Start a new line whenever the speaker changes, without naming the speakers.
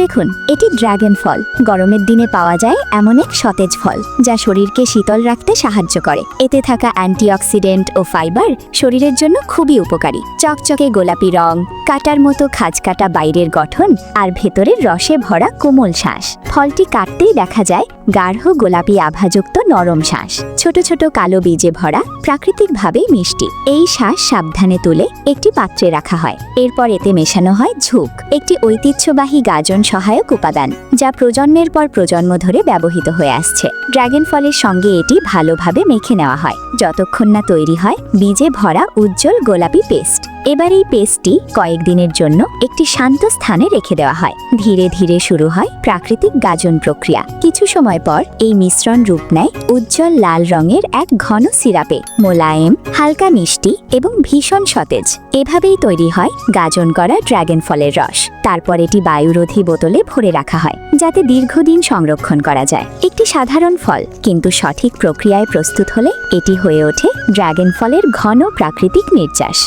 দেখুন, এটি ড্রাগন ফল। গরমের দিনে পাওয়া যায় এমন এক সতেজ ফল যা শরীরকে শীতল রাখতে সাহায্য করে। এতে থাকা অ্যান্টিঅক্সিডেন্ট ও ফাইবার শরীরের জন্য খুবই উপকারী। চকচকে গোলাপি রং, কাটার মতো খাঁজকাটা বাইরের গঠন আর ভেতরের রসে ভরা কোমল শ্বাস। ফলটি কাটতেই দেখা যায় গাঢ় গোলাপি আভাযুক্ত নরম শ্বাস, ছোট ছোট কালো বীজে ভরা, প্রাকৃতিকভাবেই মিষ্টি। এই শ্বাস সাবধানে তুলে একটি পাত্রে রাখা হয়। এরপর এতে মেশানো হয় ঝুঁক, একটি ঐতিহ্যবাহী গাজন সহায়ক উপাদান যা প্রজন্মের পর প্রজন্ম ধরে ব্যবহৃত হয়ে আসছে। ড্রাগন ফলের সঙ্গে এটি ভালোভাবে মেখে নেওয়া হয় যতক্ষণ না তৈরি হয় বীজে ভরা উজ্জ্বল গোলাপি পেস্ট। এবার এই পেস্টটি কয়েকদিনের জন্য একটি শান্ত স্থানে রেখে দেওয়া হয়। ধীরে ধীরে শুরু হয় প্রাকৃতিক গাজন প্রক্রিয়া। কিছু সময় পর এই মিশ্রণ রূপ নেয় উজ্জ্বল লাল রঙের এক ঘন সিরাপে, মোলায়েম, হালকা মিষ্টি এবং ভীষণ সতেজ। এভাবেই তৈরি হয় গাজন করা ড্রাগন ফলের রস। তারপর এটি বায়ুরোধী বোতলে ভরে রাখা হয় যাতে দীর্ঘদিন সংরক্ষণ করা যায়। একটি সাধারণ ফল, কিন্তু সঠিক প্রক্রিয়ায় প্রস্তুত হলে এটি হয়ে ওঠে ড্রাগন ফলের ঘন প্রাকৃতিক নির্যাস।